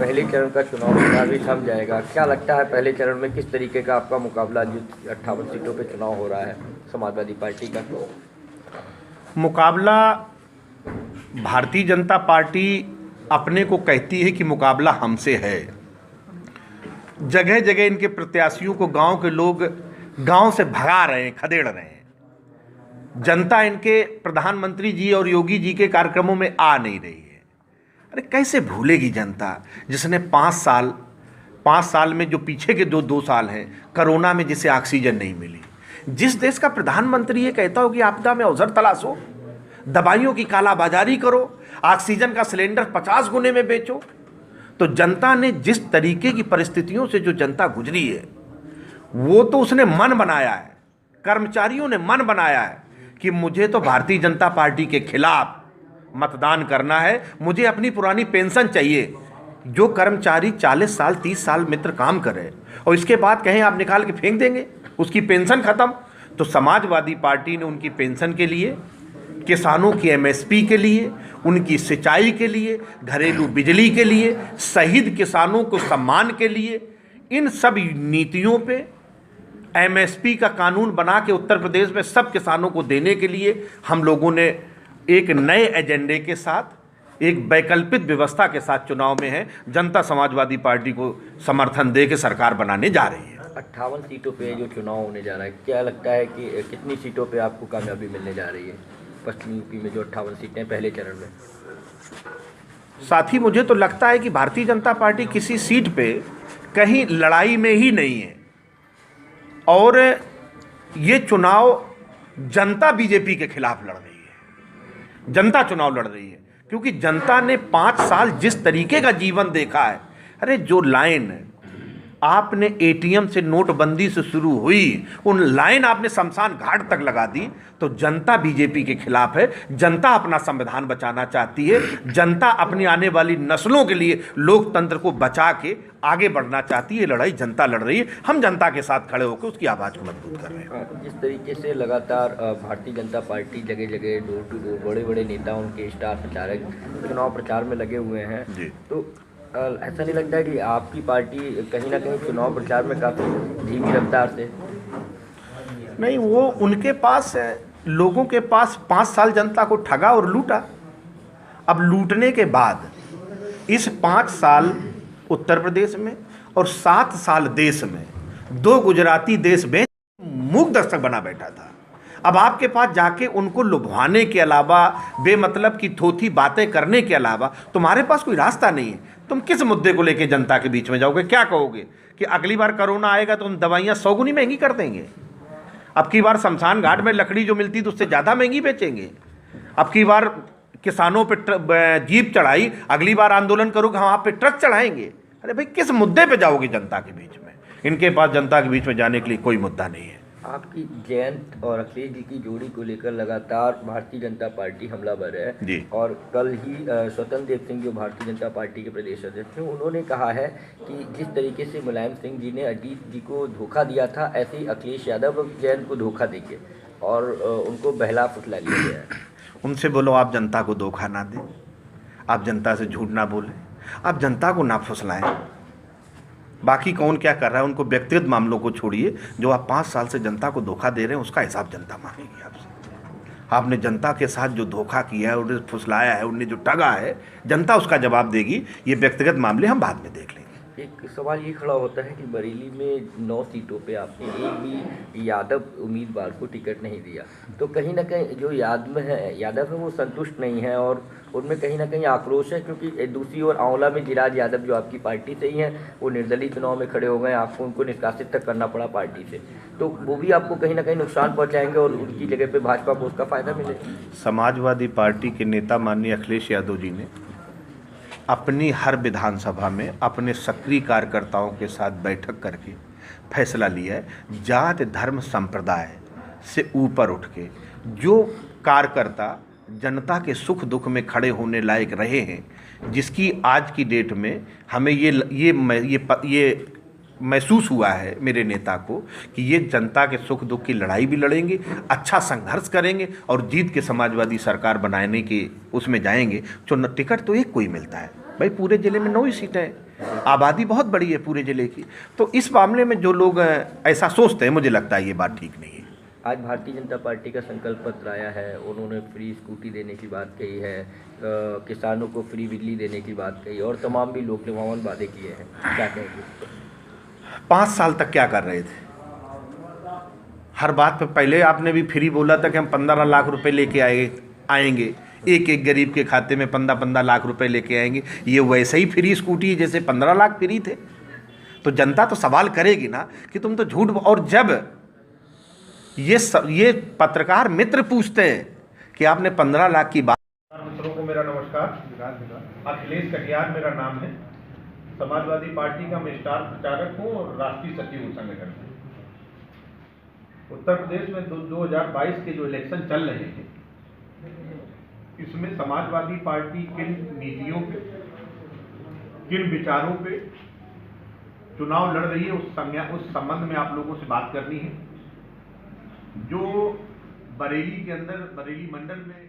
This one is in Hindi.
पहले चरण का चुनाव प्रचार भी थम जाएगा, क्या लगता है पहले चरण में किस तरीके का आपका मुकाबला जो 58 सीटों पे चुनाव हो रहा है समाजवादी पार्टी का? मुकाबला भारतीय जनता पार्टी अपने को कहती है कि मुकाबला हमसे है। जगह जगह इनके प्रत्याशियों को गांव के लोग गांव से भगा रहे हैं, खदेड़ रहे हैं। जनता इनके प्रधानमंत्री जी और योगी जी के कार्यक्रमों में आ नहीं रही है। अरे कैसे भूलेगी जनता जिसने 5 साल में, जो पीछे के दो साल हैं, कोरोना में जिसे ऑक्सीजन नहीं मिली। जिस देश का प्रधानमंत्री ये कहता हो कि आपदा में अवसर तलाशो, दवाइयों की कालाबाजारी करो, ऑक्सीजन का सिलेंडर 50 गुने में बेचो, तो जनता ने जिस तरीके की परिस्थितियों से जो जनता गुजरी है, वो तो उसने मन बनाया है, कर्मचारियों ने मन बनाया है कि मुझे तो भारतीय जनता पार्टी के खिलाफ मतदान करना है, मुझे अपनी पुरानी पेंशन चाहिए। जो कर्मचारी 40 साल 30 साल मित्र काम करे और इसके बाद कहें आप निकाल के फेंक देंगे, उसकी पेंशन खत्म। तो समाजवादी पार्टी ने उनकी पेंशन के लिए, किसानों की एमएसपी के लिए, उनकी सिंचाई के लिए, घरेलू बिजली के लिए, शहीद किसानों को सम्मान के लिए, इन सब नीतियों पे एमएसपी का कानून बना के उत्तर प्रदेश में सब किसानों को देने के लिए हम लोगों ने एक नए एजेंडे के साथ, एक वैकल्पिक व्यवस्था के साथ चुनाव में है। जनता समाजवादी पार्टी को समर्थन दे के सरकार बनाने जा रही है। 58 सीटों पे जो चुनाव होने जा रहा है, क्या लगता है कि कितनी सीटों पे आपको कामयाबी मिलने जा रही है पश्चिमी यूपी में जो 58 सीटें पहले चरण में? साथ ही मुझे तो लगता है कि भारतीय जनता पार्टी किसी सीट पे कहीं लड़ाई में ही नहीं है और ये चुनाव जनता बीजेपी के खिलाफ लड़ रही है। जनता चुनाव लड़ रही है क्योंकि जनता ने 5 साल जिस तरीके का जीवन देखा है। अरे जो लाइन आपने एटीएम से नोटबंदी से शुरू हुई, उन लाइन आपने शमशान घाट तक लगा दी, तो जनता बीजेपी के खिलाफ है। जनता अपना संविधान बचाना चाहती है, जनता अपनी आने वाली नस्लों के लिए लोकतंत्र को बचा के आगे बढ़ना चाहती है। लड़ाई जनता लड़ रही है, हम जनता के साथ खड़े होकर उसकी आवाज़ को मजबूत कर रहे हैं। जिस तरीके से लगातार भारतीय जनता पार्टी जगह जगह डोर टू डोर बड़े बड़े नेता, उनके स्टार प्रचारक चुनाव प्रचार में लगे हुए हैं, तो ऐसा नहीं लगता है कि आपकी पार्टी कहीं ना कहीं चुनाव प्रचार में काफ़ी धीमी रफ्तार से? नहीं, वो उनके पास, लोगों के पास 5 साल जनता को ठगा और लूटा। अब लूटने के बाद इस 5 साल उत्तर प्रदेश में और 7 साल देश में 2 गुजराती देश बेच मूक दर्शक बना बैठा था। अब आपके पास जाके उनको लुभाने के अलावा, बेमतलब की थोथी बातें करने के अलावा तुम्हारे पास कोई रास्ता नहीं है। तुम किस मुद्दे को लेके जनता के बीच में जाओगे? क्या कहोगे कि अगली बार कोरोना आएगा तो हम दवाइयाँ 100 गुनी महंगी कर देंगे? अब की बार शमशान घाट में लकड़ी जो मिलती तो उससे ज़्यादा महंगी बेचेंगे? अब की बार किसानों पे जीप चढ़ाई, अगली बार आंदोलन करोगे हम आप पे ट्रक चढ़ाएंगे? अरे भाई, किस मुद्दे पे जाओगे जनता के बीच में? इनके पास जनता के बीच में जाने के लिए कोई मुद्दा नहीं है। आपकी जयंत और अखिलेश जी की जोड़ी को लेकर लगातार भारतीय जनता पार्टी हमलावर है जी। और कल ही स्वतंत्र देव सिंह जो भारतीय जनता पार्टी के प्रदेश अध्यक्ष हैं, उन्होंने कहा है कि जिस तरीके से मुलायम सिंह जी ने अजीत जी को धोखा दिया था, ऐसे ही अखिलेश यादव और जयंत को धोखा देंगे और उनको बहला फुसला लिया गया है। उनसे बोलो आप जनता को धोखा ना दें, आप जनता से झूठ ना बोलें, आप जनता को ना फुसलाएं। बाकी कौन क्या कर रहा है उनको व्यक्तिगत मामलों को छोड़िए। जो आप 5 साल से जनता को धोखा दे रहे हैं उसका हिसाब जनता मांगेगी आपसे। आपने जनता के साथ जो धोखा किया है, उन्हें फुसलाया है, उन्हें जो ठगा है, जनता उसका जवाब देगी। ये व्यक्तिगत मामले हम बाद में देख लेंगे। एक सवाल ये खड़ा होता है कि बरेली में 9 सीटों पे आपने एक भी यादव उम्मीदवार को टिकट नहीं दिया, तो कहीं ना कहीं जो यादव है वो संतुष्ट नहीं है और उनमें कहीं ना कहीं आक्रोश है, क्योंकि दूसरी ओर आंवला में जिराज यादव जो आपकी पार्टी से ही हैं, वो निर्दलीय चुनाव में खड़े हो गए, आपको उनको निष्कासित तक करना पड़ा पार्टी से, तो वो भी आपको कहीं ना कहीं नुकसान पहुँचाएंगे और उनकी जगह पर भाजपा को उसका फ़ायदा मिलेगा। समाजवादी पार्टी के नेता माननीय अखिलेश यादव जी ने अपनी हर विधानसभा में अपने सक्रिय कार्यकर्ताओं के साथ बैठक करके फैसला लिया है। जात धर्म संप्रदाय से ऊपर उठ के जो कार्यकर्ता जनता के सुख दुख में खड़े होने लायक रहे हैं, जिसकी आज की डेट में हमें ये महसूस हुआ है मेरे नेता को कि ये जनता के सुख दुख की लड़ाई भी लड़ेंगे, अच्छा संघर्ष करेंगे और जीत के समाजवादी सरकार बनाने के उसमें जाएंगे। टिकट तो एक कोई मिलता है भाई, पूरे जिले में 9 ही सीटें हैं। आबादी बहुत बड़ी है पूरे ज़िले की। तो इस मामले में जो लोग ऐसा सोचते हैं, मुझे लगता है ये बात ठीक नहीं है। आज भारतीय जनता पार्टी का संकल्प पत्र आया है, उन्होंने फ्री स्कूटी देने की बात कही है, किसानों को फ्री बिजली देने की बात कही और तमाम भी लोक लुभावन वादे किए हैं, क्या कहेंगे? 5 साल तक क्या कर रहे थे? हर बात पे पहले आपने भी फ्री बोला था कि हम 15 लाख रुपए लेके आएंगे, एक एक गरीब के खाते में 15-15 लाख रुपए लेके आएंगे। ये वैसे ही फ्री स्कूटी है जैसे 15 लाख फ्री थे। तो जनता तो सवाल करेगी ना कि तुम तो झूठ। और जब ये पत्रकार मित्र पूछते हैं कि आपने 15 लाख की बात। मित्रों को मेरा नमस्कार। अखिलेश कटियार मेरा नाम है। समाजवादी पार्टी का मैं स्टार प्रचारक हूँ और राष्ट्रीय सचिव हूँ संगठन में। उत्तर प्रदेश में 2022 के जो इलेक्शन चल रहे हैं, इसमें समाजवादी पार्टी किन नीतियों पे, किन विचारों पे चुनाव लड़ रही है, उस संबंध में आप लोगों से बात करनी है। जो बरेली के अंदर, बरेली मंडल में